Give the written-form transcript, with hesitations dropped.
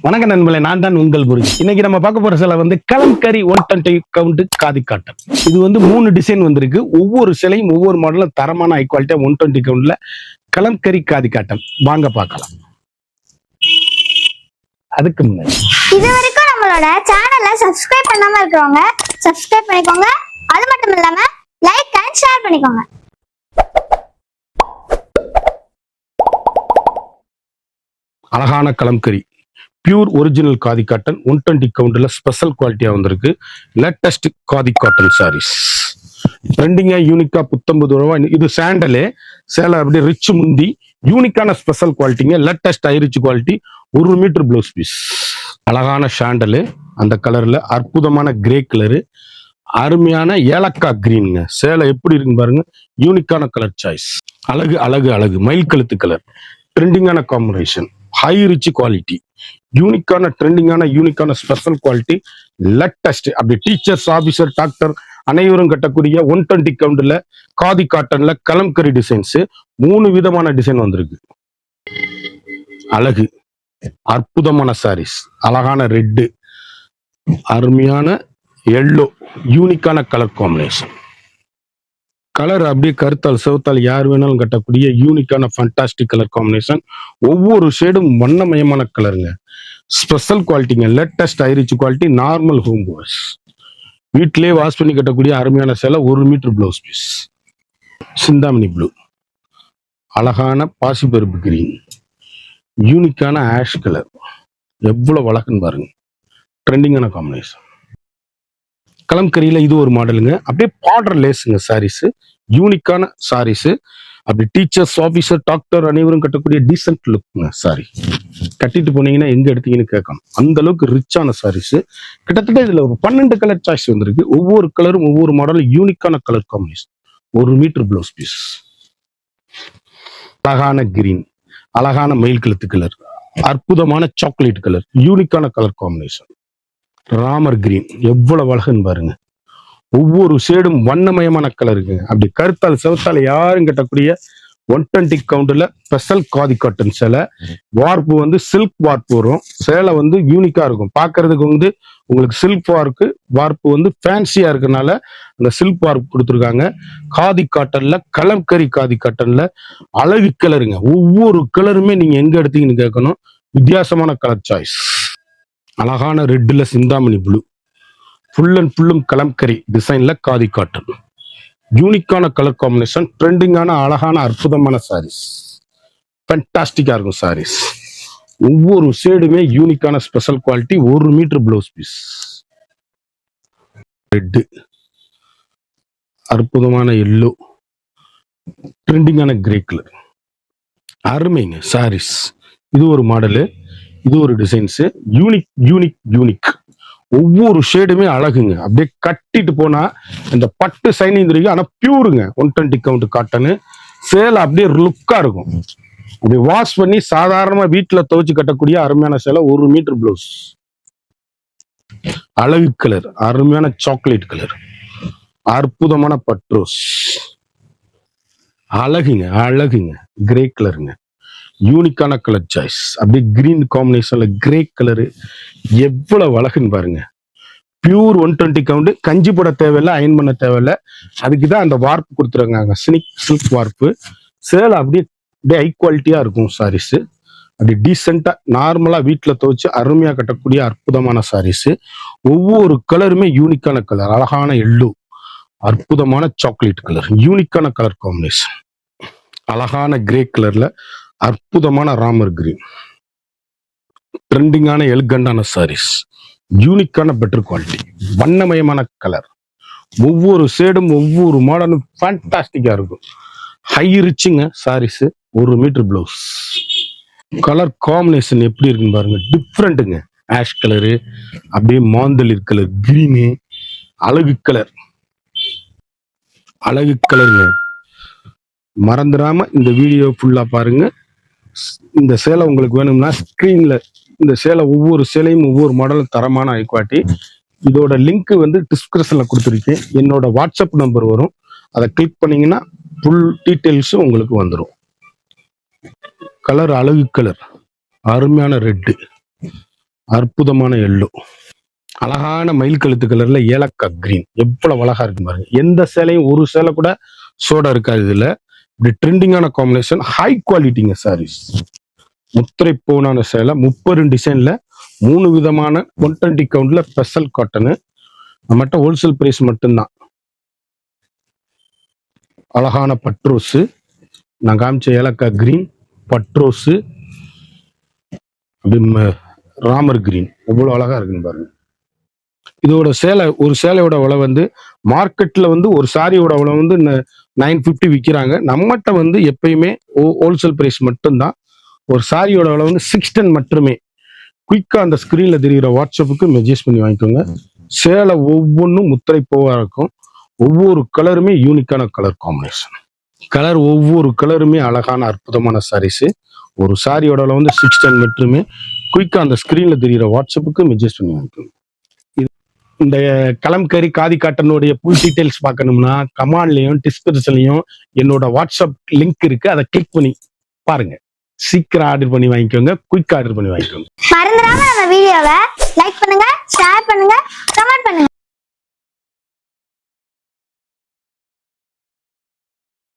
வணக்க நண்பர்களே, நான் தான் உங்கள் குரு. இன்னைக்கு நம்ம பார்க்க போற சிலை வந்து கலம்கரி 120 கவுண்ட் காதி காட்டன். இது வந்து 3 டிசைன் வந்திருக்கு. ஒவ்வொரு சிலையும் ஒவ்வொரு மாடலும் தரமான ஹை குவாலிட்டியா 120 கவுண்ட்ல கலம்கரி காதி காட்டன். வாங்க பார்க்கலாம். அதுக்கு முன்னாடி இது வரைக்கும் நம்மளோட சேனலை சப்ஸ்கிரைப் பண்ணாம இருக்கிறவங்க சப்ஸ்கிரைப் பண்ணிக்கோங்க. அது மட்டும் இல்லாம லைக் அண்ட் ஷேர் பண்ணிக்கோங்க. அழகான kalamkari pure original khadi cotton 120 கவுண்ட்ல ஸ்பெஷல் குவாலிட்டியா வந்திருக்கு. லேட்டஸ்ட் காதி காட்டன் சாரீஸ் ட்ரெண்டிங்கா யூனிக்கா 19 ரூபா. இது சாண்டலே சேலை அப்படியே ரிச் முந்தி யூனிக்கான ஸ்பெஷல் குவாலிட்டிங்க. Latest high rich quality. 1 metre blouse piece. அழகான சாண்டலு அந்த கலர்ல அற்புதமான கிரே கலரு, அருமையான ஏலக்காய் கிரீனுங்க. சேலை எப்படி இருக்குன்னு பாருங்க. யூனிக்கான கலர் சாய்ஸ். அழகு அழகு அழகு மயில் கழுத்து கலர். ட்ரெண்டிங்கான காம்பினேஷன். High rich quality. யூனிக்கான ட்ரெண்டிங்கான யூனிக்கான ஸ்பெஷல் குவாலிட்டி. லேட்டஸ்ட் அப்படி டீச்சர்ஸ் ஆபீசர் டாக்டர் அனைவரும் கட்டக்கூடிய 120 கவுண்ட்ல காதி காட்டன்ல கலம்கரி டிசைன்ஸ் 3 விதமான டிசைன் வந்திருக்கு. அழகு அற்புதமான சாரீஸ். அழகான ரெட்டு, அருமையான எல்லோ, யூனிக்கான கலர் காம்பினேஷன். கலர் அப்படியே கருத்தால் சிவத்தால் யார் வேணாலும் கட்டக்கூடிய யூனிக்கான ஃபண்டாஸ்டிக் கலர் காம்பினேஷன். ஒவ்வொரு ஷேடும் வண்ணமயமான கலருங்க. ஸ்பெஷல் குவாலிட்டிங்க. Latest high rich quality. Normal home wash வீட்டிலே வாஷ் பண்ணி கட்டக்கூடிய அருமையான சேலை. 1 மீட்டர் பிளவுஸ் பீஸ். சிந்தாமணி ப்ளூ, அழகான பாசிப்பருப்பு கிரீன், யூனிக்கான ஆஷ் கலர். எவ்வளவு அழகுன்னு பாருங்க. ட்ரெண்டிங்கான காம்பினேஷன். கலம்கரியில இது ஒரு மாடலுங்க. அப்படியே பார்டர் லேஸுங்க சாரீஸ். யூனிக்கான சாரீஸ். அப்படி டீச்சர்ஸ் ஆபீசர் டாக்டர் அனைவரும் கட்டக்கூடிய டீசென்ட் லுக்ங்க. சாரி கட்டிட்டு போனீங்கன்னா எங்க எடுத்தீங்கன்னு கேட்கணும். அந்த அளவுக்கு ரிச்சான சாரீஸ். கிட்டத்தட்ட இதுல ஒரு 12 கலர் சாய்ஸ் வந்திருக்கு. ஒவ்வொரு கலரும் ஒவ்வொரு மாடலும் யூனிக்கான colour combination. 1 metre blouse piece. அழகான கிரீன், அழகான மயில் கழுத்து கலர், அற்புதமான சாக்லேட் கலர், யூனிக்கான கலர் காம்பினேஷன். ராமர் கிரீன் எவ்வளவு அழகுன்னு பாருங்க. ஒவ்வொரு ஷேடும் வண்ணமயமான கலருங்க. அப்படி கருத்தால் செவத்தால் யாரும் கட்டக்கூடிய 120 கவுண்ட்ல ஸ்பெஷல் காதி காட்டன் சேலை. வார்ப்பு வந்து சில்க் வார்ப்பு வரும். சேலை வந்து யூனிக்கா இருக்கும். பாக்குறதுக்கு வந்து உங்களுக்கு சில்க் வார்ப்பு வந்து ஃபேன்சியா இருக்கனால அந்த சில்க் வார்ப்பு கொடுத்துருக்காங்க. காதி காட்டன்ல கலம்கரி காதி காட்டன்ல அழகு கலருங்க. ஒவ்வொரு கலருமே நீங்க எங்க எடுத்தீங்கன்னு கேட்கணும். வித்தியாசமான கலர் சாய்ஸ். அழகான ரெட்ல சிந்தாமணி ப்ளூ. ஃபுல் அண்ட் ஃபுல்லும் கலம்கரி டிசைன்ல காதி காட்டன். யூனிக்கான கலர் காம்பினேஷன். ட்ரெண்டிங்கான அழகான அற்புதமான சாரீஸ். ஃபேண்டாஸ்டிக்கா இருக்கும் சாரீஸ். ஒவ்வொரு ஷேடுமே யூனிக்கான special quality. 1 metre blouse piece. Red, அற்புதமான எல்லோ, ட்ரெண்டிங்கான கிரே கலர். அருமைங்க சாரீஸ். இது ஒரு மாடலு, இது ஒரு டிசைன்ஸ். Unique unique unique. ஒவ்வொரு ஷேடுமே அழகுங்க. அப்படியே கட்டிட்டு போனா இந்த பட்டு சைனிங் தெரியும். ஆனா பியூருங்க. 120 கவுண்ட் காட்டனு சேலை அப்படியே லுக்கா இருக்கும். அப்படி வாஷ் பண்ணி சாதாரணமா வீட்டுல துவைச்சு கட்டக்கூடிய அருமையான சேலை. 1 மீட்டர் பிளவுஸ். அழகு கலர், அருமையான சாக்லேட் கலர், அற்புதமான பட்ரோஸ். அழகுங்க அழகுங்க. கிரே கலருங்க. யூனிக்கான கலர் சாய்ஸ். அப்படியே கிரீன் காம்பினேஷன்ல கிரே கலரு. எவ்வளவு அழகுன்னு பாருங்க. Pure 120 count. கஞ்சி போட தேவையில்லை, அயன் பண்ண தேவையில்லை. அதுக்குதான் அந்த வார்ப்பு கொடுத்துருக்காங்க. சில்க் வார்ப்பு. சேலை அப்படியே ஹை குவாலிட்டியா இருக்கும் சாரீஸ். அப்படி டீசெண்டா நார்மலா வீட்டுல துவைச்சு அருமையா கட்டக்கூடிய அற்புதமான சாரீஸ். ஒவ்வொரு கலருமே யூனிக்கான கலர். அழகான எல்லோ, அற்புதமான சாக்லேட் கலர், யூனிக்கான கலர் காம்பினேஷன். அழகான கிரே கலர்ல அற்புதமான ராமர் கிரீன். ட்ரெண்டிங்கான எலிகண்டான சாரீஸ். யூனிக்கான பெட்டர் குவாலிட்டி. வண்ணமயமான கலர். ஒவ்வொரு ஷேடும் ஒவ்வொரு மாடலும் ஃபேண்டாஸ்டிக்கா இருக்கும். ஹை ரிச்சுங்க sarees. 1 metre blouse. Colour combination எப்படி இருக்குன்னு பாருங்க. டிஃப்ரெண்ட்டுங்க. ஆஷ் கலரு, அப்படியே மாந்தளிர் கலர், கிரீனு, அழகு கலர். அழகு கலருங்க. மறந்துடாம இந்த வீடியோ ஃபுல்லா பாருங்க. இந்த சேலை உங்களுக்கு வேணும்னா ஸ்கிரீன்ல இந்த சேலை ஒவ்வொரு சேலையும் ஒவ்வொரு மாடலும் தரமான ஹை குவாலிட்டி. இதோட லிங்க் வந்து டிஸ்கிரிப்ஷன்ல கொடுத்துருக்கேன். என்னோட வாட்ஸ்அப் நம்பர் வரும். அதை கிளிக் பண்ணீங்கன்னா ஃபுல் டீட்டெயில்ஸும் உங்களுக்கு வந்துடும். கலர் அழகு கலர், அருமையான ரெட்டு, அற்புதமான எல்லோ, அழகான மயில் கழுத்து கலர்ல ஏலக்காய் கிரீன். எவ்வளவு அழகா இருக்கு பாருங்க. எந்த சேலையும் ஒரு சேலை கூட சோடா இருக்காது இதுல. இப்படி ட்ரெண்டிங்கான காம்பினேஷன், ஹை குவாலிட்டிங்க சாரீஸ். முத்திரை போனான சேலை 30 டிசைன்ல 3 விதமான 120 கவுண்ட்ல ஸ்பெஷல் காட்டனு. நம்மகிட்ட ஹோல்சேல் பிரைஸ் மட்டும்தான். அழகான பட்ரோஸு, நான் காமிச்ச ஏலக்காய் கிரீன், பட்ரோஸு, அப்படி ராமர் கிரீன். எவ்வளவு அழகா இருக்குன்னு பாருங்க. இதோட சேலை, ஒரு சேலையோட விலை வந்து மார்க்கெட்ல வந்து ஒரு சாரியோட விலை வந்து 950 விற்கிறாங்க. நம்மகிட்ட வந்து எப்பயுமே ஹோல்சேல் பிரைஸ் மட்டும்தான். ஒரு சாரியோட விலை வந்து 610 மட்டுமே. குயிக்கா அந்த ஸ்கிரீன்ல தெரிகிற வாட்ஸ்அப்புக்கு மெசேஜ் பண்ணி வாங்கிக்கோங்க. சேலை ஒவ்வொன்றும் முத்திரை பூவா இருக்கும். ஒவ்வொரு கலருமே யூனிக்கான கலர் காம்பினேஷன். கலர் ஒவ்வொரு கலருமே அழகான அற்புதமான சாரீஸ். ஒரு சாரியோட விலை வந்து 610 மட்டுமே. குயிக்கா அந்த ஸ்கிரீன்ல தெரிகிற வாட்ஸ்அப்புக்கு மெசேஜ் பண்ணி வாங்கிக்கோங்க. இந்த கலம்கரி காதி காட்டனுடைய ஃபுல் டீடைல்ஸ் பார்க்கணும்னா கமாண்ட்லயும் டிஸ்கிரிப்ஷன்லயும் என்னோட வாட்ஸ்அப் லிங்க் இருக்கு. அதை கிளிக் பண்ணி பாருங்க. சீக்கிரம் ஆர்டர் பண்ணி வாங்கிக்கோங்க. குயிக் ஆர்டர் பண்ணி வாங்கிக்கோங்க. மறந்துடாம நம்ம வீடியோவை லைக் பண்ணுங்க, ஷேர் பண்ணுங்க, கமெண்ட் பண்ணுங்க.